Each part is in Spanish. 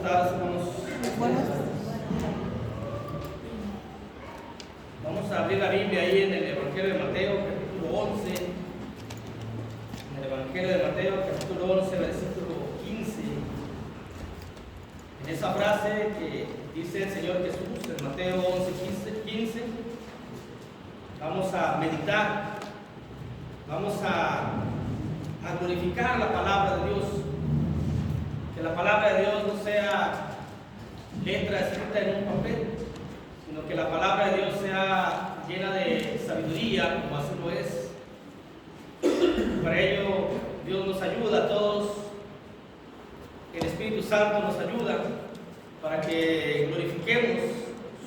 tardes, hermanos. Buenas tardes. Vamos a abrir la Biblia ahí en el Evangelio de Mateo, capítulo 11. En el Evangelio de Mateo, capítulo 11, versículo 15. En esa frase que dice el Señor Jesús, en Mateo 11, 15, vamos a meditar, vamos a glorificar la palabra de Dios. Que la palabra de Dios no sea letra escrita en un papel, sino que la palabra de Dios sea llena de sabiduría, como así lo es. Para ello, Dios nos ayuda a todos. El Espíritu Santo nos ayuda para que glorifiquemos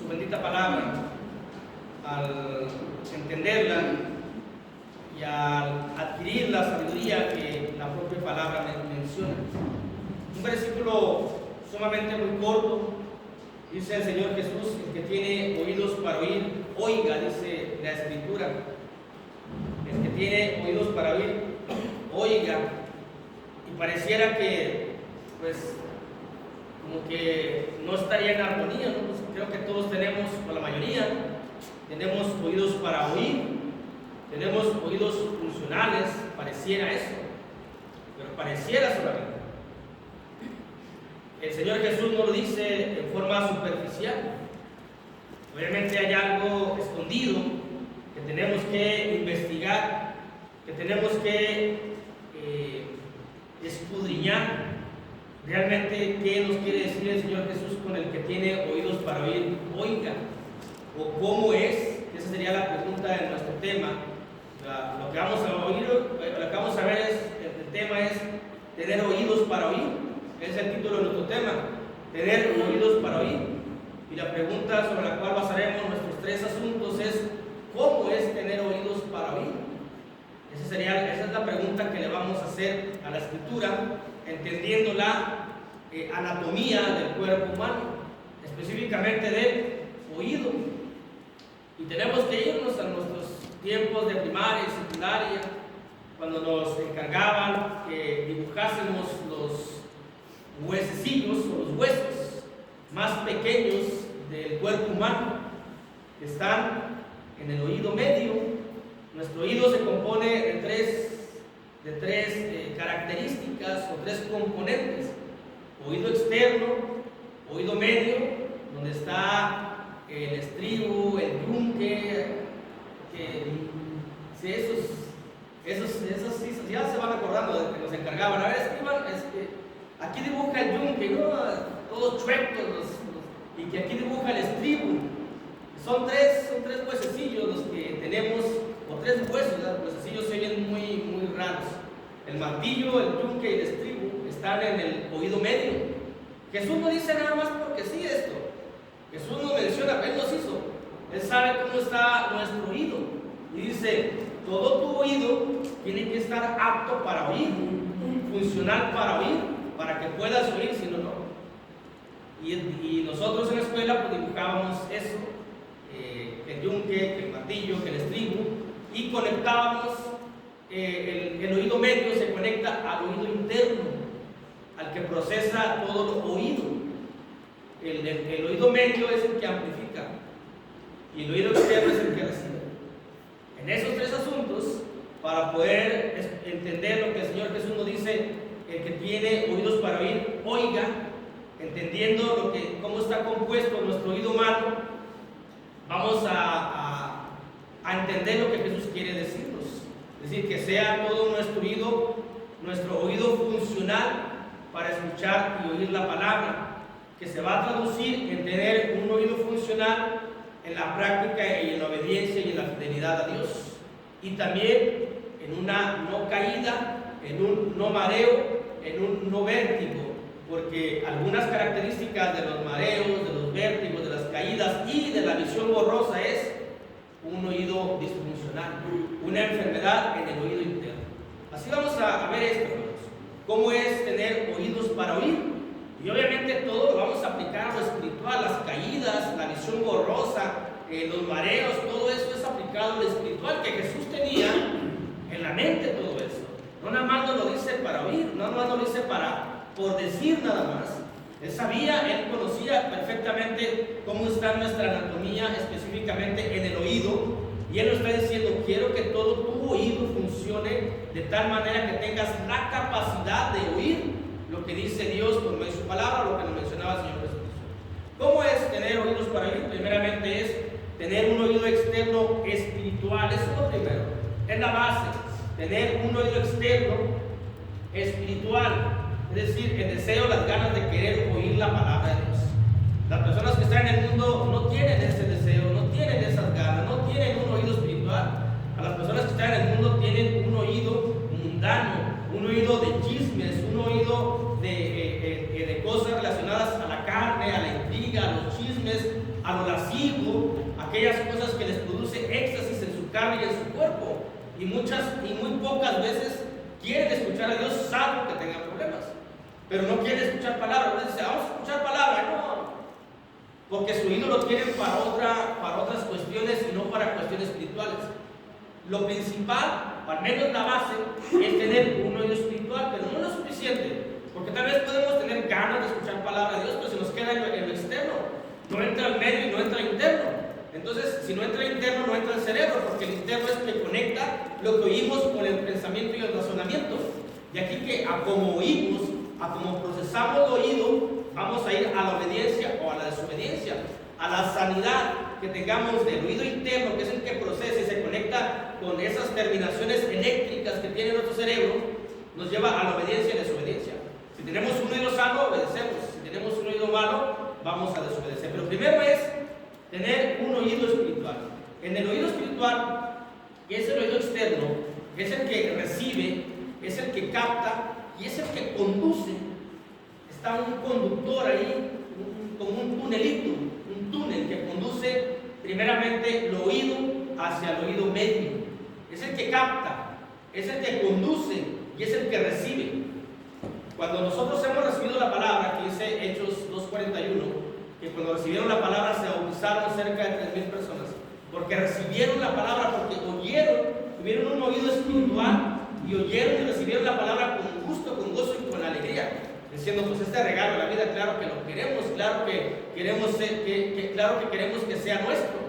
su bendita palabra al entenderla y al adquirir la sabiduría que la propia palabra menciona. Un versículo sumamente muy corto, dice el Señor Jesús: el que tiene oídos para oír, oiga, dice la Escritura. El que tiene oídos para oír, oiga. Y pareciera que, pues, como que no estaría en armonía, ¿no? Pues creo que todos tenemos, o la mayoría, tenemos oídos para oír, tenemos oídos funcionales, pareciera eso, pero pareciera solamente. El Señor Jesús no lo dice en forma superficial. Obviamente hay algo escondido que tenemos que investigar, que tenemos que escudriñar. Realmente, ¿qué nos quiere decir el Señor Jesús con el que tiene oídos para oír? Oiga. ¿O cómo es? Esa sería la pregunta de nuestro tema. Lo que vamos a oír, lo que vamos a ver es, el tema es tener oídos para oír. Es el título de nuestro tema, tener oídos para oír. Y la pregunta sobre la cual basaremos nuestros tres asuntos es: ¿cómo es tener oídos para oír? Esa es la pregunta que le vamos a hacer a la Escritura, entendiendo la anatomía del cuerpo humano, específicamente del oído. Y tenemos que irnos a nuestros tiempos de primaria y secundaria, cuando nos encargaban que dibujásemos los huesecillos o los huesos más pequeños del cuerpo humano, que están en el oído medio. Nuestro oído se compone de tres características o tres componentes: oído externo, oído medio, donde está el estribo, el yunque, esos ya se van acordando de que nos encargaban. A ver, escriban, aquí dibuja el yunque, ¿no? Todos chuecos, y que aquí dibuja el estribo. Son tres huesecillos los que tenemos, o tres huesos. Los huesecillos se oyen muy, muy raros. El martillo, el yunque y el estribo están en el oído medio. Jesús no dice nada más porque sí esto. Jesús no menciona, Él nos hizo. Él sabe cómo está nuestro oído. Y dice: todo tu oído tiene que estar apto para oír, funcional para oír, para que puedas oír, si no, no. Y nosotros en la escuela pues dibujábamos eso, que el yunque, que el martillo, que el estribo, y conectábamos, el oído medio se conecta al oído interno, al que procesa todo lo oído. El oído medio es el que amplifica, y el oído externo es el que recibe. En esos tres asuntos, para poder entender lo que el Señor Jesús nos dice: el que tiene oídos para oír, oiga, entendiendo cómo está compuesto nuestro oído humano, vamos a entender lo que Jesús quiere decirnos. Es decir, que sea todo nuestro oído funcional para escuchar y oír la palabra, que se va a traducir en tener un oído funcional en la práctica y en la obediencia y en la fidelidad a Dios. Y también en una no caída, en un no mareo, en un no vértigo, porque algunas características de los mareos, de los vértigos, de las caídas y de la visión borrosa es un oído disfuncional, una enfermedad en el oído interno. Así vamos a ver esto, hermanos. ¿Cómo es tener oídos para oír? Y obviamente todo lo vamos a aplicar a lo espiritual: las caídas, la visión borrosa, los mareos, todo eso es aplicado a lo espiritual que Jesús tenía en la mente, todo eso. No nada más nos lo dice para oír, no nada más nos lo dice por decir nada más, Él sabía, él conocía perfectamente cómo está nuestra anatomía, específicamente en el oído. Y él nos está diciendo, quiero que todo tu oído funcione de tal manera que tengas la capacidad de oír lo que dice Dios por medio de su palabra, lo que nos mencionaba el Señor Jesucristo. ¿Cómo es tener oídos para oír? Primeramente es tener un oído externo espiritual. Eso es lo primero, es la base. Tener un oído externo espiritual, es decir, el deseo, las ganas de querer oír la palabra de Dios. Las personas que están en el mundo no tienen ese deseo, no tienen esas ganas, no tienen un oído espiritual. A las personas que están en el mundo tienen un oído mundano, un oído de chismes, un oído de cosas relacionadas a la carne, a la intriga, a los chismes, a lo lascivo, aquellas cosas que les produce éxtasis en su carne y en su cuerpo. Y muy pocas veces quieren escuchar a Dios, salvo que tengan problemas. Pero no quieren escuchar palabra. Uno dice, vamos a escuchar palabra. No, porque su oído lo tienen para otras cuestiones y no para cuestiones espirituales. Lo principal, o al menos la base, es tener un oído espiritual, pero no es suficiente, porque tal vez podemos tener ganas de escuchar palabra de Dios, pero se nos queda en lo externo, no entra al medio y no entra al interno. Entonces, si no entra al interno, no entra al cerebro, porque el interno es que conecta lo que oímos con el pensamiento y el razonamiento. Y aquí que a como oímos, a como procesamos el oído, vamos a ir a la obediencia o a la desobediencia, a la sanidad que tengamos del oído interno, que es el que procesa y se conecta con esas terminaciones eléctricas que tiene nuestro cerebro, nos lleva a la obediencia y desobediencia. Si tenemos un oído sano, obedecemos. Si tenemos un oído malo, vamos a desobedecer. Pero primero es tener un oído espiritual. En el oído espiritual, que es el oído externo, es el que recibe, es el que capta y es el que conduce. Está un conductor ahí, como un tunelito, un túnel que conduce primeramente el oído hacia el oído medio. Es el que capta, es el que conduce y es el que recibe. Cuando nosotros hemos recibido la palabra, que dice Hechos 2:41, que cuando recibieron la palabra se bautizaron cerca de 3,000 personas, porque recibieron la palabra, porque oyeron, tuvieron un oído espiritual y oyeron y recibieron la palabra con gusto, con gozo y con alegría, diciendo, pues este regalo de la vida, claro que lo queremos, claro que queremos claro que queremos que sea nuestro.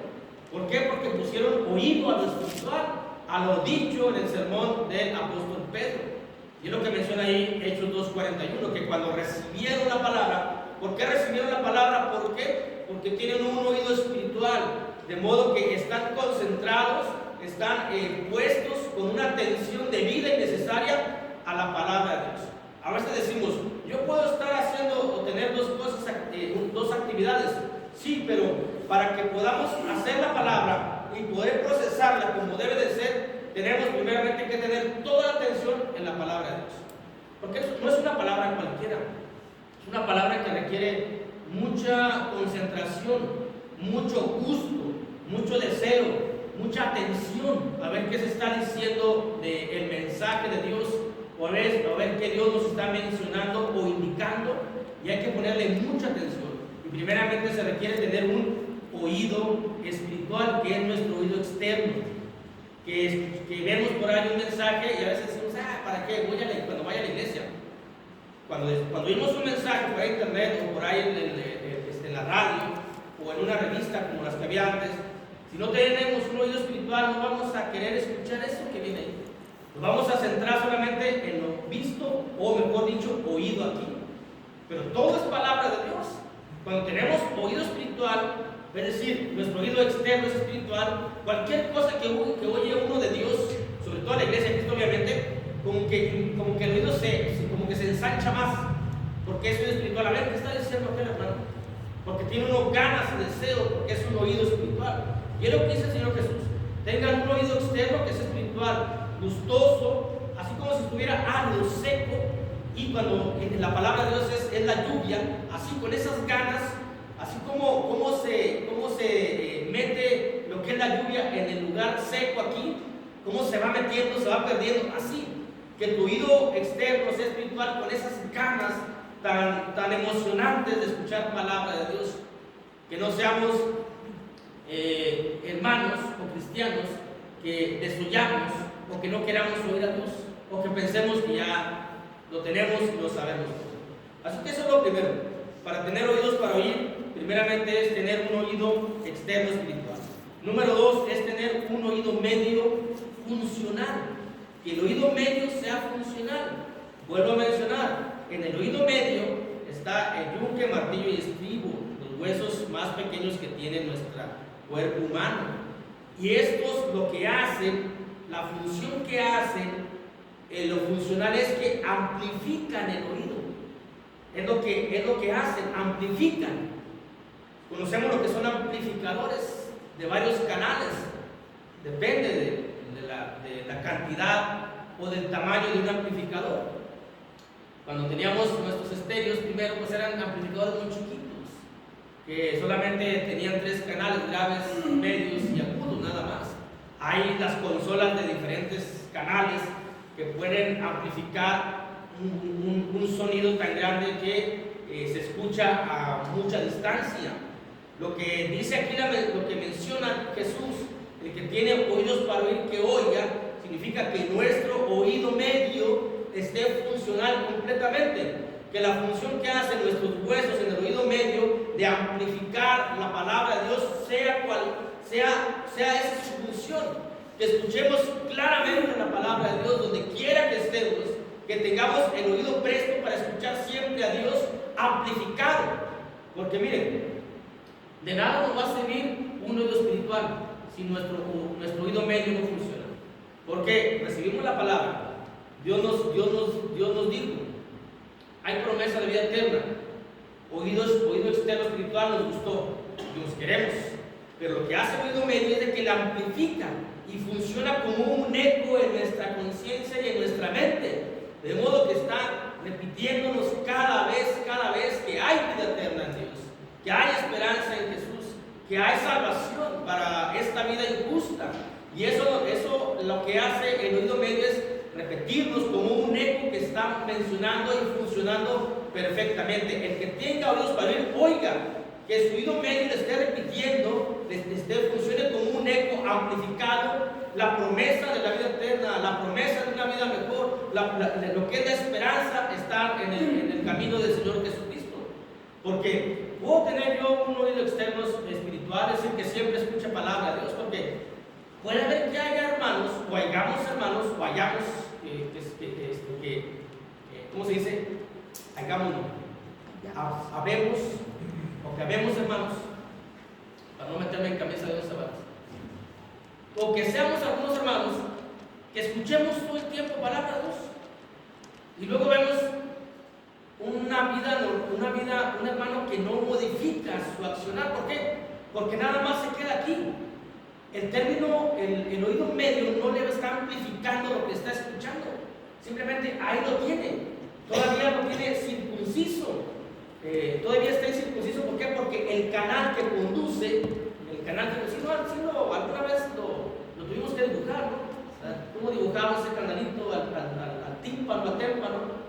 ¿Por qué? Porque pusieron oído a lo espiritual, a lo dicho en el sermón del apóstol Pedro. Y es lo que menciona ahí Hechos 2:41, que cuando recibieron la palabra, ¿por qué recibieron la palabra? ¿Por qué? Porque tienen un oído espiritual, de modo que están concentrados, están puestos con una atención debida y necesaria a la palabra de Dios. A veces decimos, yo puedo estar haciendo o tener dos actividades, sí, pero para que podamos hacer la palabra y poder procesarla como debe de ser, tenemos primeramente que tener toda la atención en la palabra de Dios. Porque no es una palabra cualquiera, es una palabra que requiere mucha concentración, mucho gusto, mucho deseo, mucha atención a ver qué se está diciendo del mensaje de Dios, o a ver qué Dios nos está mencionando o indicando, y hay que ponerle mucha atención. Y primeramente se requiere tener un oído espiritual, que es nuestro oído externo, que vemos por ahí un mensaje y a veces decimos, ¿para qué? Cuando vaya a la iglesia. Cuando oímos un mensaje por internet o por ahí en la radio o en una revista como las que había antes, si no tenemos un oído espiritual, no vamos a querer escuchar eso que viene ahí. Nos vamos a centrar solamente en lo visto, o mejor dicho, oído aquí. Pero todo es palabra de Dios. Cuando tenemos oído espiritual, es decir, nuestro oído externo es espiritual, cualquier cosa que oye uno de Dios, sobre todo la iglesia de Cristo, obviamente, como que el oído se ensancha más, porque es oído espiritual. A ver, ¿qué está diciendo aquel hermano? Porque tiene uno ganas y deseo, porque es un oído espiritual. Y es lo que dice el Señor Jesús: tengan un oído externo que es espiritual, gustoso, así como si estuviera árido, seco, y cuando la palabra de Dios es la lluvia, así con esas ganas, así como se mete lo que es la lluvia en el lugar seco aquí, cómo se va metiendo, se va perdiendo, así, que tu oído externo sea espiritual con esas ganas tan emocionantes de escuchar palabra de Dios, que no seamos hermanos o cristianos que desoyamos o que no queramos oír a Dios, o que pensemos que ya lo tenemos y lo sabemos. Así que eso es lo primero. para tener oídos para oír, primeramente es tener un oído externo espiritual. Número 2 es tener un oído medio funcional. Que el oído medio sea funcional. Vuelvo a mencionar, en el oído medio está el yunque, martillo y estribo, los huesos más pequeños que tiene nuestro cuerpo humano. Y estos lo que hacen, la función que hacen, lo funcional es que amplifican el oído. Es lo que hacen, amplifican. Conocemos lo que son amplificadores de varios canales. Depende de la cantidad o del tamaño de un amplificador. Cuando teníamos nuestros estéreos, primero pues eran amplificadores muy chiquitos, que solamente tenían 3 canales, graves, medios y agudos, nada más. Hay las consolas de diferentes canales que pueden amplificar un sonido tan grande que se escucha a mucha distancia. Lo que dice aquí, lo que menciona Jesús, el que tiene oídos para oír, que oiga, significa que nuestro oído medio esté funcional completamente, que la función que hacen nuestros huesos en el oído medio de amplificar la palabra de Dios, sea cual sea esa su función, que escuchemos claramente la palabra de Dios donde quiera que estemos, que tengamos el oído presto para escuchar siempre a Dios amplificado, porque miren, de nada nos va a servir un oído espiritual si nuestro oído medio no funciona, porque recibimos la palabra. Dios nos dijo, hay promesa de vida eterna. Oído externo espiritual nos gustó, nos queremos, pero lo que hace el oído medio es de que la amplifica y funciona como un eco en nuestra conciencia y en nuestra mente, de modo que está repitiéndonos cada vez que hay vida eterna en Dios, que hay esperanza en Jesús, que hay salvación para esta vida injusta. Y eso lo que hace el oído medio es repetirnos como un eco que está mencionando y funcionando perfectamente. El que tenga oídos para oír, oiga, que su oído medio le esté repitiendo, funcione como un eco amplificado, la promesa de la vida eterna, la promesa de una vida mejor, lo que es la esperanza, estar en el camino del Señor Jesucristo. Porque puedo tener yo un oído externo espiritual, es decir, que siempre escuche palabra de Dios, porque puede haber que haya hermanos, o hayamos hermanos, o hayamos, ¿cómo se dice? Habemos, o que habemos hermanos, para no meterme en camisa de 2 varas, o que seamos algunos hermanos que escuchemos todo el tiempo palabra de Dios, y luego vemos un hermano que no modifica su accionar. ¿Por qué? Porque nada más se queda aquí. El oído medio no le está amplificando lo que está escuchando, simplemente ahí lo tiene, todavía lo tiene circunciso, todavía está incircunciso. ¿Por qué? Porque el canal que conduce, alguna vez lo tuvimos que dibujar, ¿no? O sea, ¿cómo dibujamos ese canalito al tímpano, al témpano?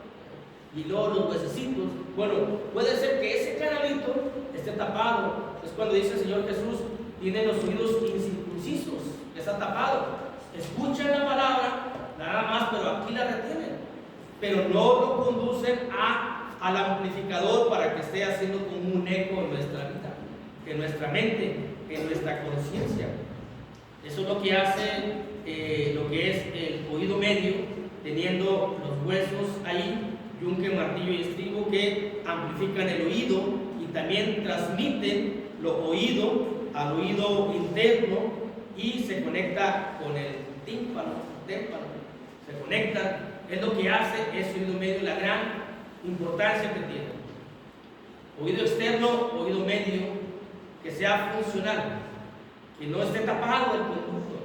Y luego los huesecitos. Bueno, puede ser que ese canalito esté tapado. Es cuando dice el Señor Jesús, tiene los oídos incircuncisos, está tapado. Escuchan la palabra, nada más, pero aquí la retienen. Pero no lo conducen al amplificador para que esté haciendo como un eco en nuestra vida, en nuestra mente, en nuestra conciencia. Eso es lo que hace lo que es el oído medio, teniendo los huesos ahí, yunque, martillo y estribo, que amplifican el oído y también transmiten lo oído al oído interno y se conecta con el tímpano, se conectan. Es lo que hace ese oído medio, la gran importancia que tiene. Oído externo, oído medio, que sea funcional, que no esté tapado el conducto,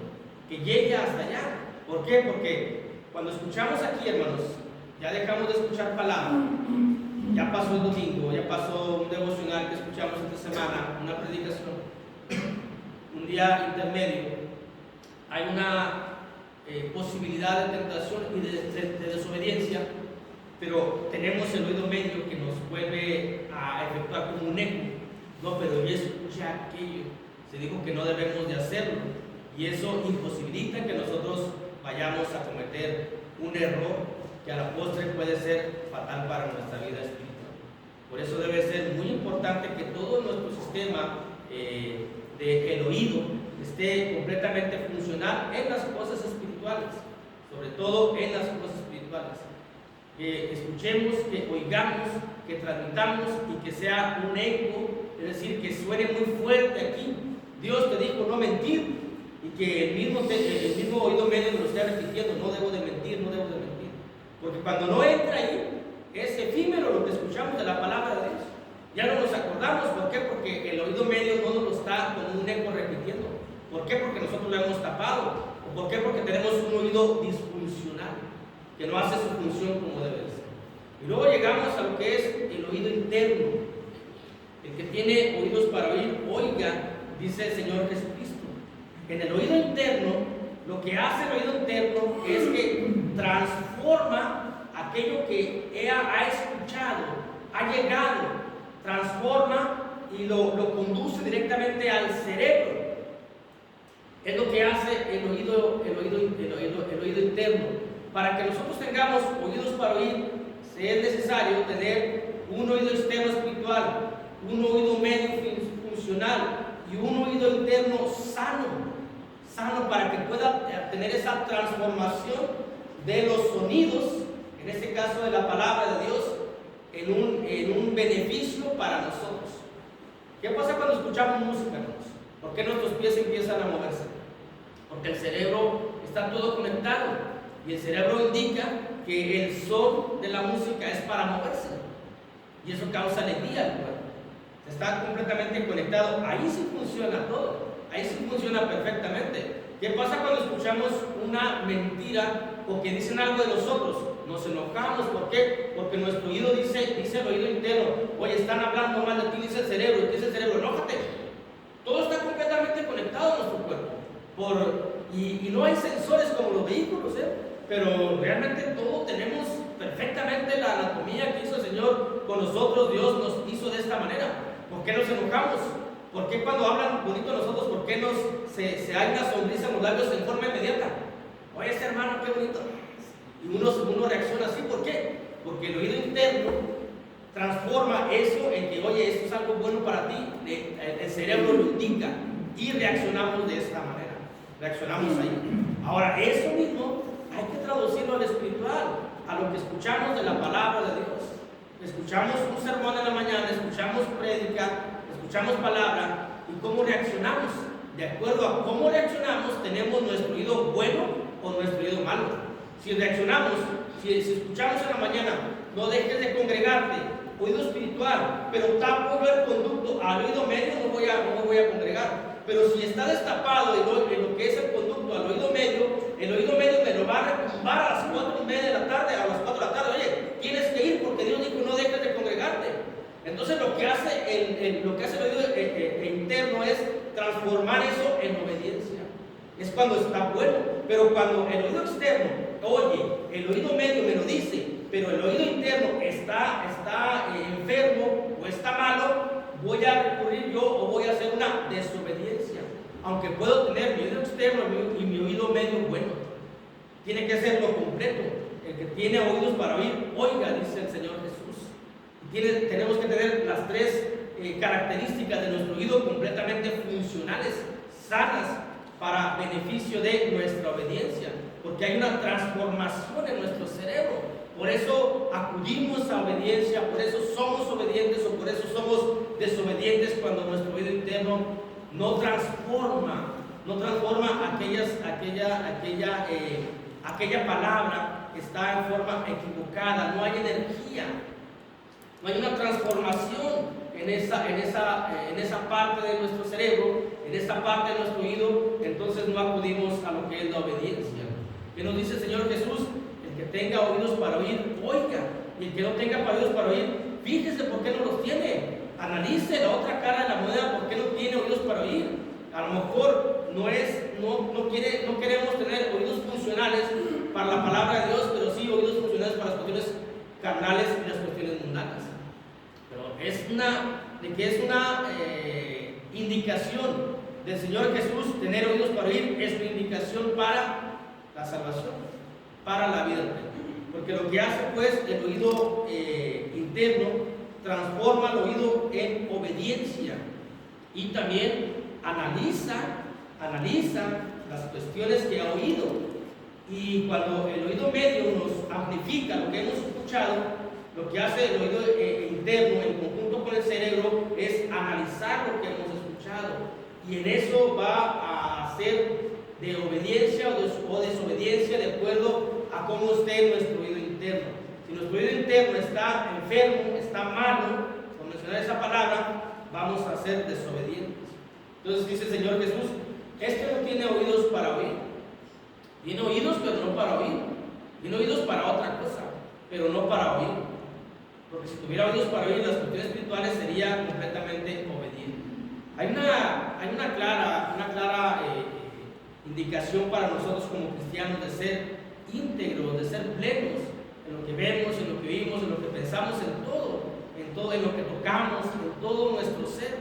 que llegue hasta allá. ¿Por qué? Porque cuando escuchamos aquí, hermanos, ya dejamos de escuchar palabra, ya pasó el domingo, ya pasó un devocional que escuchamos esta semana, una predicación, un día intermedio, hay una posibilidad de tentación y de desobediencia, pero tenemos el oído medio que nos vuelve a efectuar como un eco. No, pero yo escuché aquello, se dijo que no debemos de hacerlo, y eso imposibilita que nosotros vayamos a cometer un error que a la postre puede ser fatal para nuestra vida espiritual. Por eso debe ser muy importante que todo nuestro sistema del oído esté completamente funcional en las cosas espirituales, sobre todo en las cosas espirituales. Que escuchemos, que oigamos, que transmitamos y que sea un eco, es decir, que suene muy fuerte aquí. Dios te dijo no mentir, y que el mismo oído medio me lo esté repitiendo: no debo de mentir, no debo de mentir. Porque cuando no entra ahí, es efímero lo que escuchamos de la palabra de Dios. Ya no nos acordamos. ¿Por qué? Porque el oído medio no nos lo está como un eco repitiendo. ¿Por qué? Porque nosotros lo hemos tapado. ¿O por qué? Porque tenemos un oído disfuncional, que no hace su función como debe de ser. Y luego llegamos a lo que es el oído interno. El que tiene oídos para oír, oiga, dice el Señor Jesucristo. En el oído interno, lo que hace el oído interno es que transforma aquello que ha escuchado, ha llegado, transforma y lo conduce directamente al cerebro. Es lo que hace el oído interno. Para que nosotros tengamos oídos para oír, es necesario tener un oído externo espiritual, un oído medio funcional y un oído interno sano para que pueda tener esa transformación de los sonidos, en este caso de la palabra de Dios, en un beneficio para nosotros. ¿Qué pasa cuando escuchamos música, hermanos? ¿Por qué nuestros pies empiezan a moverse? Porque el cerebro está todo conectado y el cerebro indica que el son de la música es para moverse, y eso causa alegría al cuerpo. Está completamente conectado. Ahí sí funciona todo, ahí sí funciona perfectamente. ¿Qué pasa cuando escuchamos una mentira o que dicen algo de nosotros? Nos enojamos. ¿Por qué? Porque nuestro oído dice el oído interno: oye, están hablando mal de ti, dice el cerebro. ¿Y qué dice el cerebro? Enójate. Todo está completamente conectado a nuestro cuerpo. Y no hay sensores como los vehículos, pero realmente todo tenemos perfectamente la anatomía que hizo el Señor con nosotros. Dios nos hizo de esta manera. ¿Por qué nos enojamos? ¿Por qué cuando hablan bonito a nosotros, por qué se hay una sonrisa en los labios en forma inmediata? Oye, ese hermano, qué bonito. Y uno reacciona así. ¿Por qué? Porque el oído interno transforma eso en que, oye, esto es algo bueno para ti. El cerebro lo indica y reaccionamos de esta manera. Reaccionamos ahí. Ahora, eso mismo hay que traducirlo al espiritual, a lo que escuchamos de la palabra de Dios. Escuchamos un sermón en la mañana, escuchamos prédica, escuchamos palabra, y cómo reaccionamos. De acuerdo a cómo reaccionamos, tenemos nuestro oído bueno o nuestro oído malo. Si reaccionamos, si escuchamos en la mañana: no dejes de congregarte, oído espiritual, pero tapo yo el conducto al oído medio, no me voy a congregar. Pero si está destapado en lo que es el conducto al oído medio, el oído medio me lo va a retumbar a las 4:30 de la tarde, a las 4 de la tarde: oye, tienes que ir porque Dios dijo no dejes de congregarte. Entonces lo que hace el oído interno es transformar eso en obediencia. Es cuando está bueno. Pero cuando el oído externo, oye, el oído medio me lo dice, pero el oído interno está enfermo o está malo, voy a recurrir yo o voy a hacer una desobediencia. Aunque puedo tener mi oído externo y mi oído medio bueno, tiene que ser lo completo. El que tiene oídos para oír, oiga, dice el Señor Jesús. Tenemos que tener las tres características de nuestro oído completamente funcionales, sanas, para beneficio de nuestra obediencia, porque hay una transformación en nuestro cerebro. Por eso acudimos a obediencia, por eso somos obedientes o por eso somos desobedientes cuando nuestro oído interno no transforma aquella palabra que está en forma equivocada. No hay energía, no hay una transformación en esa parte de nuestro cerebro, en esa parte de nuestro oído. Entonces no acudimos a lo que es la obediencia. ¿Qué nos dice el Señor Jesús? El que tenga oídos para oír, oiga. Y el que no tenga oídos para oír, fíjese por qué no los tiene. Analice la otra cara de la moneda, por qué no tiene oídos para oír. A lo mejor no queremos tener oídos funcionales para la palabra de Dios, pero sí oídos funcionales para las cuestiones carnales y las cuestiones mundanas. Pero es una indicación del Señor Jesús. Tener oídos para oír es una indicación para la salvación, para la vida eterna. Porque lo que hace pues el oído interno, transforma el oído en obediencia y también analiza las cuestiones que ha oído. Y cuando el oído medio nos amplifica lo que hemos escuchado, lo que hace el oído interno en conjunto con el cerebro es analizar lo que hemos escuchado, y en eso va a hacer de obediencia o desobediencia de acuerdo a cómo esté nuestro oído interno. Si nuestro oído interno está enfermo, está malo, por mencionar esa palabra, vamos a ser desobedientes. Entonces dice el Señor Jesús: este no tiene oídos para oír. Tiene oídos, pero no para oír. Tiene oídos para otra cosa, pero no para oír. Porque si tuviera oídos para oír, las cuestiones espirituales sería completamente obediente. Hay una clara indicación para nosotros como cristianos de ser íntegros, de ser plenos en lo que vemos, en lo que oímos, en lo que pensamos, en todo, en lo que tocamos, en todo nuestro ser.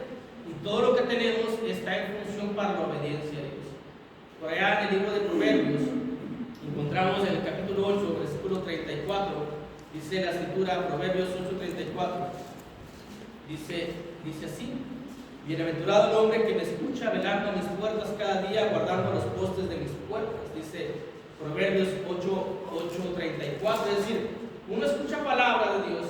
Y todo lo que tenemos está en función para la obediencia a Dios. Por allá en el libro de Proverbios encontramos en el capítulo 8, versículo 34, dice la escritura, Proverbios 8:34, dice así: bienaventurado el hombre que me escucha, velando a mis puertas cada día, guardando los postes de mis puertas. Dice Proverbios 8:34, es decir, uno escucha palabra de Dios,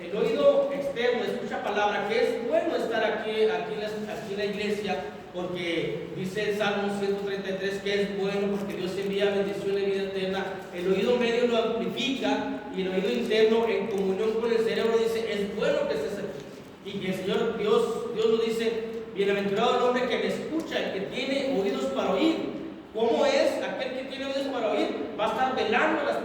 el oído externo escucha palabra, que es bueno estar aquí en la iglesia, porque dice el Salmo 133 que es bueno porque Dios envía bendición y vida eterna. El oído medio lo amplifica, y el oído interno, en comunión con el cerebro, dice: es bueno que estés aquí. Y que el Señor Dios nos dice: bienaventurado el hombre que me escucha, el que tiene oídos para oír. ¿Cómo es aquel que tiene oídos para oír? Va a estar velando las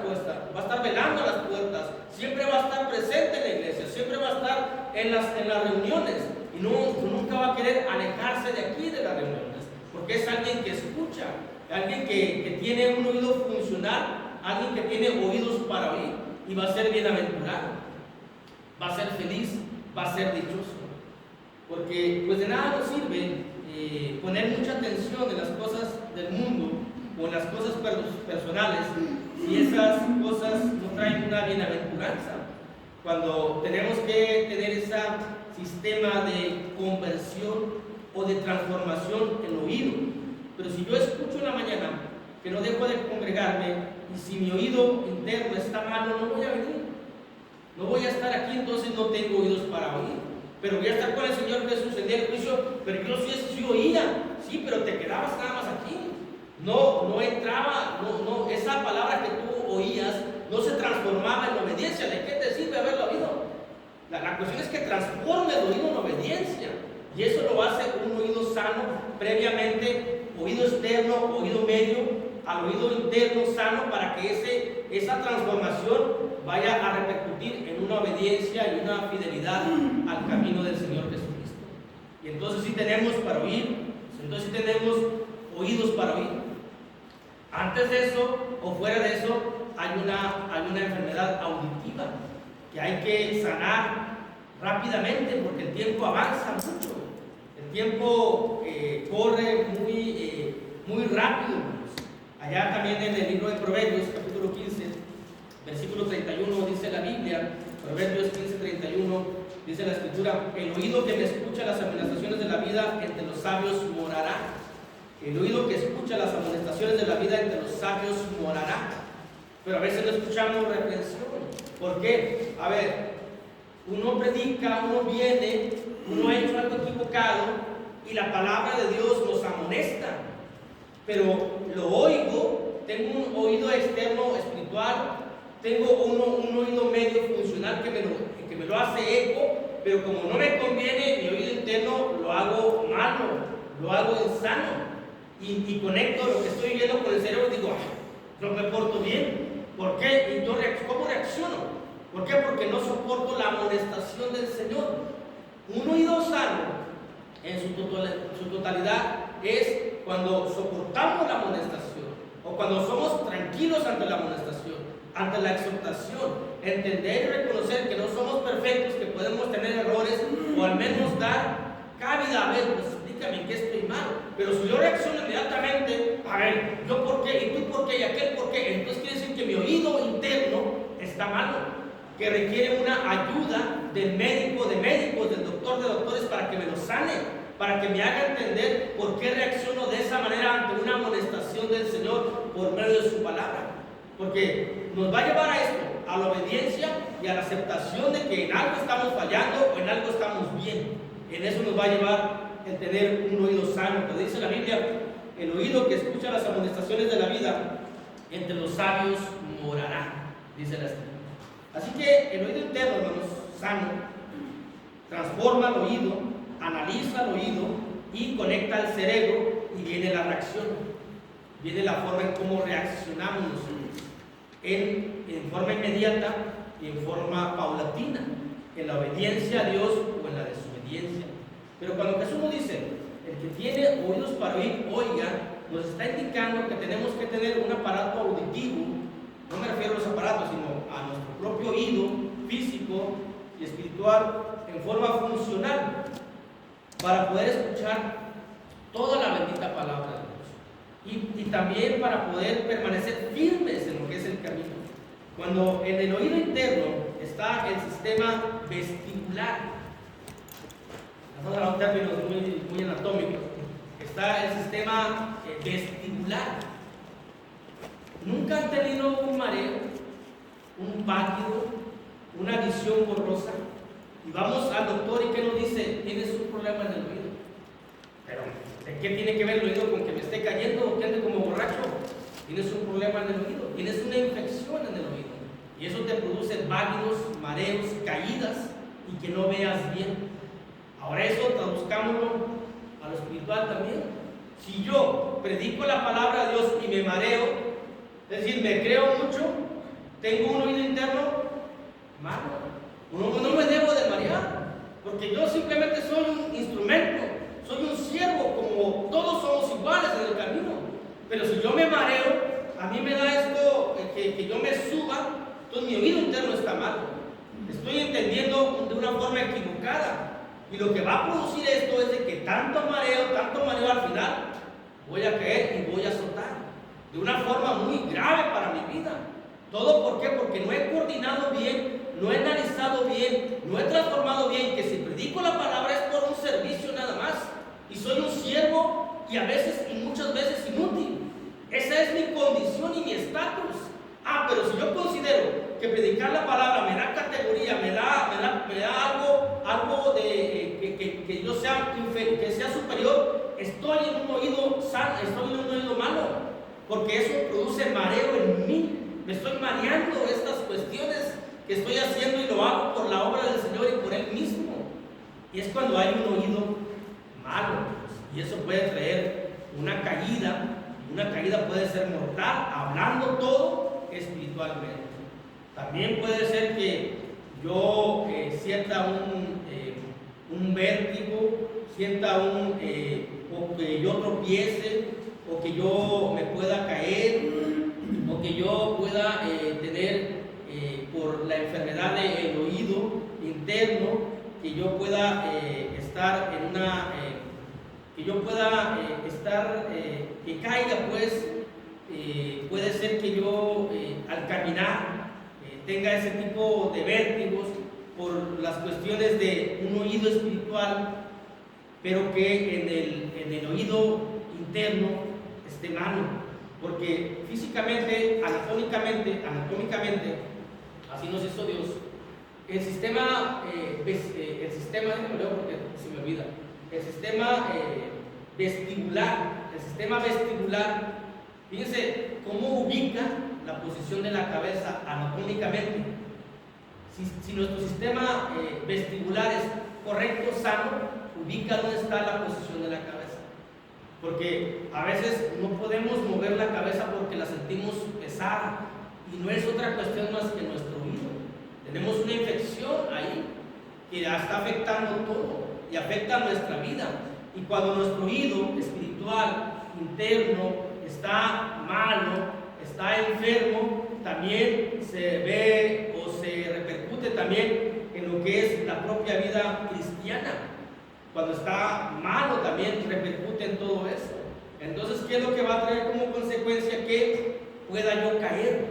puertas, siempre va a estar presente en la iglesia, siempre va a estar en las reuniones, y nunca va a querer alejarse de aquí de las reuniones, porque es alguien que escucha, alguien que tiene un oído funcional, alguien que tiene oídos para oír, y va a ser bienaventurado, va a ser feliz, va a ser dichoso. Porque pues de nada nos sirve poner mucha atención en las cosas del mundo o en las cosas personales si esas cosas no traen una bienaventuranza. Cuando tenemos que tener ese sistema de conversión o de transformación en el oído. Pero si yo escucho en la mañana que no dejo de congregarme, y si mi oído interno está malo, no voy a venir, no voy a estar aquí, entonces no tengo oídos para oír. Pero voy a estar con el Señor Jesús en el juicio, pero yo sí oía, sí, pero te quedabas nada más aquí. No entraba, esa palabra que tú oías no se transformaba en obediencia. ¿De qué te sirve haberlo oído? La cuestión es que transforme el oído en obediencia, y eso lo hace un oído sano previamente, oído externo, oído medio, al oído interno sano, para que esa transformación vaya a repercutir en una obediencia y una fidelidad al camino del Señor Jesucristo. Y entonces sí tenemos para oír, entonces sí tenemos oídos para oír. Antes de eso o fuera de eso hay una enfermedad auditiva que hay que sanar rápidamente, porque el tiempo avanza mucho, el tiempo corre muy rápido. Allá también en el libro de Proverbios, capítulo 15, versículo 31, dice la Biblia, Proverbios 15:31, dice la Escritura: el oído que me escucha las amonestaciones de la vida, entre los sabios morará. El oído que escucha las amonestaciones de la vida, entre los sabios morará. Pero a veces no escuchamos reprensión. ¿Por qué? A ver, uno predica, uno viene, uno ha hecho algo equivocado, y la palabra de Dios nos amonesta. Pero lo oigo, tengo un oído externo espiritual, tengo un oído medio funcional que me lo hace eco, pero como no me conviene, mi oído interno lo hago malo, lo hago insano, y conecto lo que estoy viendo con el cerebro y digo: no me porto bien. ¿Por qué? ¿Y cómo reacciono? ¿Por qué? Porque no soporto la amonestación del Señor. Un oído sano en su totalidad es cuando soportamos la amonestación, o cuando somos tranquilos ante la amonestación, ante la exhortación, entender y reconocer que no somos perfectos, que podemos tener errores, o al menos dar cabida. A ver, pues explícame en qué estoy mal. Pero si yo reacciono inmediatamente, a ver, yo por qué, y tú por qué, y aquel por qué, entonces quiere decir que mi oído interno está malo, que requiere una ayuda del médico de médicos, del doctor de doctores, para que me lo sane, para que me haga entender por qué reacciono de esa manera ante una amonestación del Señor por medio de su palabra. Porque nos va a llevar a esto, a la obediencia y a la aceptación de que en algo estamos fallando o en algo estamos bien. En eso nos va a llevar el tener un oído sano. Que dice la Biblia, el oído que escucha las amonestaciones de la vida, entre los sabios morará, dice la Escritura. Así que el oído interno, hermanos, sano, transforma el oído, analiza el oído y conecta al cerebro, y viene la reacción, viene la forma en cómo reaccionamos nosotros, en forma inmediata y en forma paulatina, en la obediencia a Dios o en la desobediencia. Pero cuando Jesús nos dice, el que tiene oídos para oír, oiga, nos está indicando que tenemos que tener un aparato auditivo. No me refiero a los aparatos, sino a nuestro propio oído físico y espiritual en forma funcional para poder escuchar toda la bendita palabra de Dios y también para poder permanecer firmes en lo que es el camino. Cuando en el oído interno está el sistema vestibular, vamos a hablar términos muy anatómicos, está el sistema vestibular. ¿Nunca han tenido un mareo, un pálido, una visión borrosa? Y vamos al doctor y ¿qué nos dice? Tienes un problema en el oído. Pero, ¿qué tiene que ver el oído con que me esté cayendo o que ande como borracho? Tienes un problema en el oído, tienes una infección en el oído. Y eso te produce válidos, mareos, caídas y que no veas bien. Ahora eso traduzcámoslo a lo espiritual también. Si yo predico la palabra de Dios y me mareo, es decir, me creo mucho, tengo un oído interno malo. No me debo de marear, porque yo simplemente soy un instrumento, soy un siervo, como todos somos iguales en el camino. Pero si yo me mareo, a mí me da esto, que yo me suba, entonces mi oído interno está mal. Estoy entendiendo de una forma equivocada. Y lo que va a producir esto es de que tanto mareo al final, voy a caer y voy a soltar. De una forma muy grave para mi vida. ¿Todo por qué? Porque no he coordinado bien, no he analizado bien, no he transformado bien, que si predico la palabra es por un servicio nada más. Y soy un siervo y a veces y muchas veces inútil. Esa es mi condición y mi estatus. Pero si yo considero que predicar la palabra me da categoría, me da algo de que yo sea que sea superior, estoy en un oído sano, estoy en un oído malo. Porque eso produce mareo en mí. Me estoy mareando estas cuestiones que estoy haciendo y lo hago por la obra del Señor y por Él mismo. Y es cuando hay un oído malo. Y eso puede traer una caída. Y una caída puede ser mortal, hablando todo espiritualmente. También puede ser que yo sienta un vértigo, sienta o que yo tropiece, o que yo me pueda caer, o que yo pueda tener por la enfermedad del oído interno, que yo pueda estar en una, que caiga pues, puede ser que yo al caminar tenga ese tipo de vértigos por las cuestiones de un oído espiritual, pero que en el oído interno esté malo, porque físicamente, anatómicamente, así nos hizo Dios. El sistema, déjame leer porque se me olvida, el sistema vestibular, fíjense cómo ubica la posición de la cabeza anatómicamente. Si nuestro sistema vestibular es correcto, sano, ubica dónde está la posición de la cabeza. Porque a veces no podemos mover la cabeza porque la sentimos pesada y no es otra cuestión más que nuestro oído. Tenemos una infección ahí que ya está afectando todo y afecta nuestra vida. Y cuando nuestro oído espiritual, interno, está malo, está enfermo, también se ve o se repercute también en lo que es la propia vida cristiana. Cuando está malo también repercute en todo eso. Entonces, ¿qué es lo que va a traer como consecuencia? Que pueda yo caer,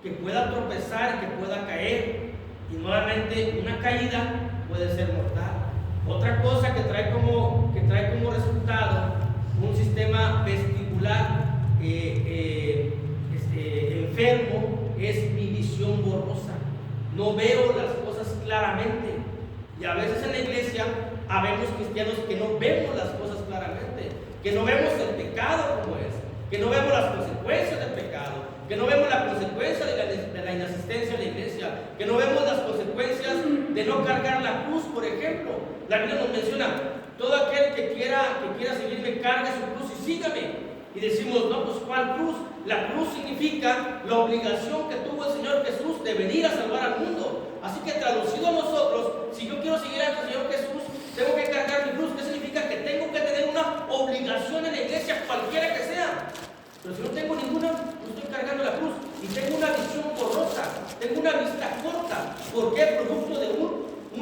que pueda tropezar, que pueda caer. y nuevamente una caída puede ser mortal. Otra cosa que trae como resultado un sistema vestibular enfermo es mi visión borrosa. No veo las cosas claramente. Y a veces en la iglesia habemos cristianos que no vemos las cosas claramente, que no vemos el pecado como es, que no vemos las consecuencias del pecado, que no vemos la consecuencia de la inasistencia a la iglesia, que no vemos las consecuencias de no cargar la cruz, por ejemplo. La Biblia nos menciona, todo aquel que quiera seguirme, cargue su cruz y sígame. Y decimos, no, pues ¿cuál cruz? La cruz significa la obligación que tuvo el Señor Jesús de venir a salvar al mundo. Así que traducido a nosotros, si yo quiero seguir al Señor Jesús, tengo que cargar mi cruz. ¿Qué significa? Que tengo que tener una obligación en la iglesia, cualquiera que sea. Pero si no tengo ninguna, no estoy cargando la cruz. Y tengo una visión borrosa, tengo una vista corta. ¿Por qué? Producto de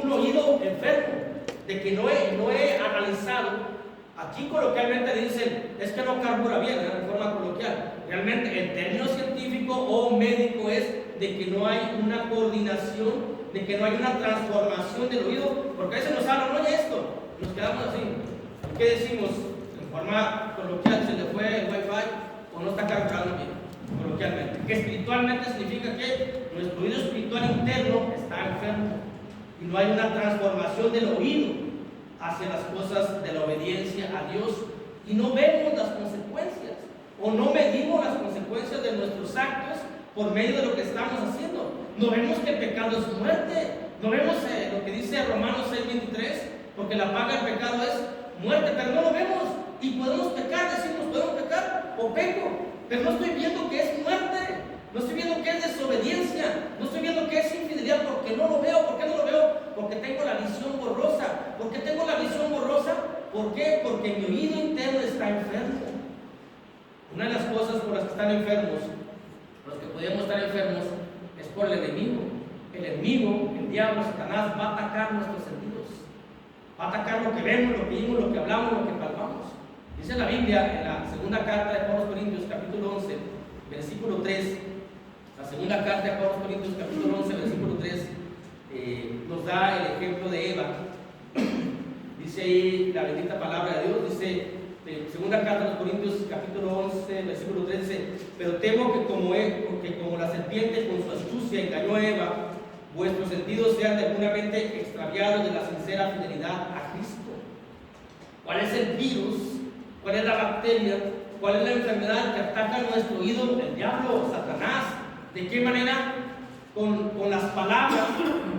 un oído enfermo, de que no he analizado. Aquí coloquialmente dicen, es que no carbura bien, de forma coloquial. Realmente el término científico o médico es de que no hay una coordinación, de que no hay una transformación del oído, porque a veces nos hablan, oye esto, nos quedamos así. ¿Qué decimos? En forma coloquial, se le fue el wifi o no está carburando bien, coloquialmente. Que espiritualmente significa que nuestro oído espiritual interno está enfermo y no hay una transformación del oído hacia las cosas de la obediencia a Dios, y no vemos las consecuencias o no medimos las consecuencias de nuestros actos por medio de lo que estamos haciendo. No vemos que el pecado es muerte, no vemos lo que dice Romanos 6:23, porque la paga del pecado es muerte, pero no lo vemos y podemos pecar, decimos podemos pecar o peco, pero no estoy viendo que es muerte, no estoy viendo que es desobediencia, no estoy viendo que es infidelidad, porque no lo veo. ¿Por qué no lo veo? Porque tengo la visión borrosa. ¿Por qué tengo la visión borrosa? ¿Por qué? Porque mi oído interno está enfermo. Una de las cosas por las que están enfermos, los que podemos estar enfermos, es por el enemigo. El enemigo, el diablo, Satanás, va a atacar nuestros sentidos. Va a atacar lo que vemos, lo que oímos, lo que hablamos, lo que palpamos. Dice la Biblia en la segunda carta de Pablo a los Corintios, capítulo 11, versículo 3. La segunda carta de Pablo a los Corintios, capítulo 11, versículo 3, nos da el ejemplo de Eva. Dice ahí la bendita palabra de Dios, dice, segunda carta a los Corintios, capítulo 11, versículo 3, dice, pero temo que como la serpiente con su astucia engañó a Eva, vuestros sentidos sean de alguna mente extraviados de la sincera fidelidad a Cristo. ¿Cuál es el virus? ¿Cuál es la bacteria? ¿Cuál es la enfermedad que ataca nuestro oído? El diablo, Satanás. ¿De qué manera? Con las palabras.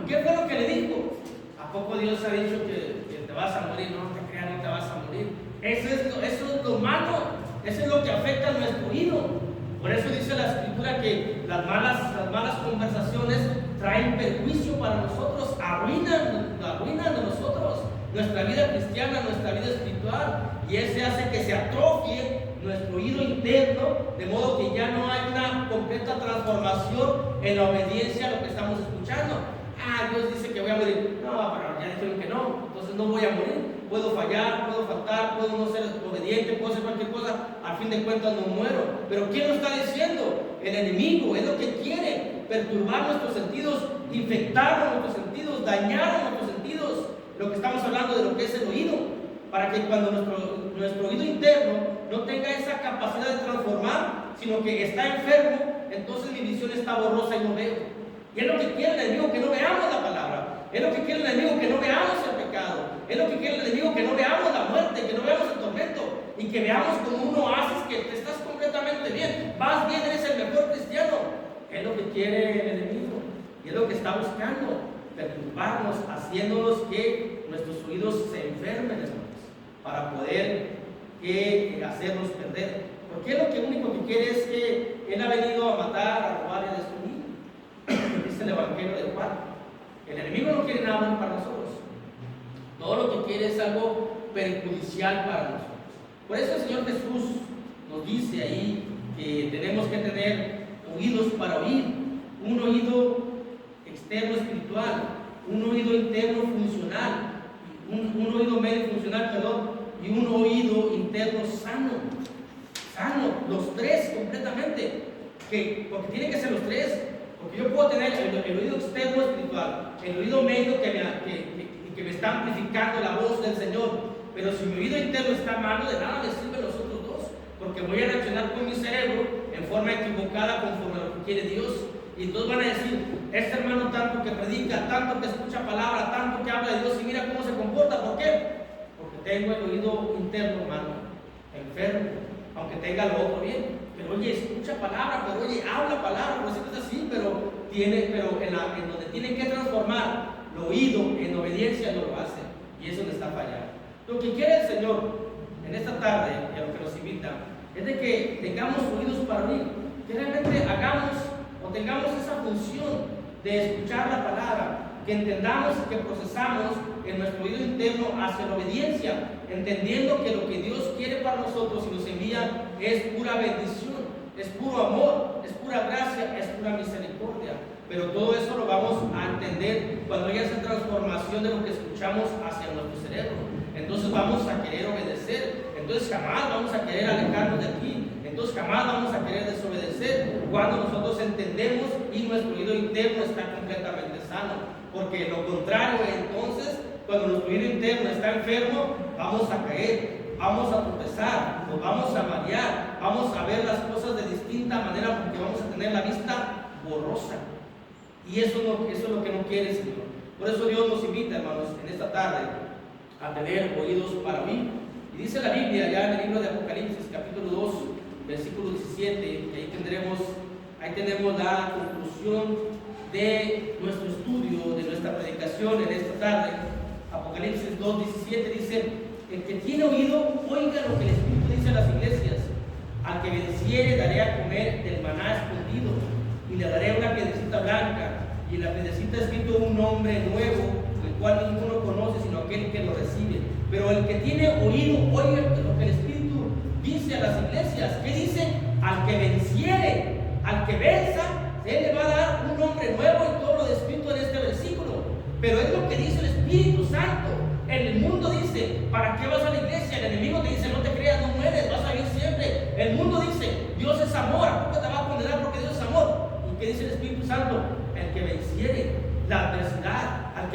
¿Qué fue lo que le dijo? ¿A poco Dios ha dicho que te vas a morir? No te creas, no te vas a morir. Eso es lo malo. Eso es lo que afecta a nuestro oído. Por eso dice la Escritura que las malas conversaciones traen perjuicio para nosotros, arruinan de nosotros nuestra vida cristiana, nuestra vida espiritual, y ese hace que se atrofie nuestro oído interno, de modo que ya no hay una completa transformación en la obediencia a lo que estamos escuchando. Dios dice que voy a morir. No, pero ya dijeron que no, entonces no voy a morir. Puedo fallar, puedo faltar, puedo no ser obediente, puedo hacer cualquier cosa, al fin de cuentas no muero. Pero ¿quién lo está diciendo? El enemigo. Es lo que quiere: perturbar nuestros sentidos, infectar nuestros sentidos, dañar nuestros sentidos. Lo que estamos hablando de lo que es el oído, para que cuando nuestro oído interno no tenga esa capacidad de transformar, sino que está enfermo, entonces mi visión está borrosa y no veo. Y es lo que quiere el enemigo, que no veamos la palabra. Es lo que quiere el enemigo, que no veamos el pecado. Es lo que quiere el enemigo, que no veamos la muerte, que no veamos el tormento, y que veamos como un oasis, que te estás completamente bien, vas bien, eres el mejor cristiano. Es lo que quiere el enemigo, y es lo que está buscando: perturbarnos, haciéndonos que nuestros oídos se enfermen, hermanos, para poder hacernos perder. Porque lo que único que quiere es que Él ha venido a matar, a robar y a destruir. Dice el Evangelio de Juan. El enemigo no quiere nada bueno para nosotros. Todo lo que quiere es algo perjudicial para nosotros. Por eso el Señor Jesús nos dice ahí que tenemos que tener oídos para oír. Un oído externo espiritual, un oído interno funcional, un oído medio funcional, y un oído interno sano. Sano, los tres completamente. Porque tienen que ser los tres. Porque yo puedo tener el oído externo espiritual, el oído medio que me está amplificando la voz del Señor. Pero si mi oído interno está malo, de nada me sirven los otros dos, porque voy a reaccionar con mi cerebro en forma equivocada conforme a lo que quiere Dios. Y entonces van a decir, este hermano tanto que predica, tanto que escucha palabra, tanto que habla de Dios, y mira cómo se comporta. ¿Por qué? Porque tengo el oído interno, hermano, enfermo, aunque tenga lo otro bien. Pero oye, escucha palabra, pero oye, habla palabra, por eso es así, pero en donde tiene que transformar lo oído en obediencia no lo hace, y eso le está fallando. Lo que quiere el Señor en esta tarde, y a lo que nos invita, es de que tengamos oídos para oír, que realmente hagamos o tengamos esa función de escuchar la palabra, que entendamos y que procesamos en nuestro oído interno hacia la obediencia, entendiendo que lo que Dios quiere para nosotros y nos envía es pura bendición, es puro amor, es pura gracia, es pura misericordia. Pero todo eso lo vamos a entender cuando haya esa transformación de lo que escuchamos hacia nuestro cerebro. Entonces vamos a querer obedecer, entonces jamás vamos a querer alejarnos de aquí, entonces jamás vamos a querer desobedecer cuando nosotros entendemos y nuestro oído interno está completamente sano. Porque lo contrario, entonces, cuando nuestro oído interno está enfermo, vamos a caer, vamos a tropezar, nos vamos a marear, vamos a ver las cosas de distinta manera porque vamos a tener la vista borrosa. Y eso es lo que no quiere el Señor. Por eso Dios nos invita, hermanos, en esta tarde a tener oídos para oír. Y dice la Biblia, ya en el libro de Apocalipsis, capítulo 2, versículo 17, que ahí tenemos la conclusión de nuestro estudio, de nuestra predicación en esta tarde. Apocalipsis 2:17 dice: el que tiene oído, oiga lo que el Espíritu dice a las iglesias. Al que venciere daré a comer del maná escondido, y le daré una piedrecita blanca, y en la piedrecita escrito un nombre nuevo, el cual ninguno conoce sino aquel que lo recibe. Pero el que tiene oído, oiga lo que el Espíritu dice a las iglesias. ¿Qué dice? Al que venciere, al que venza, Él le va a dar un nombre nuevo.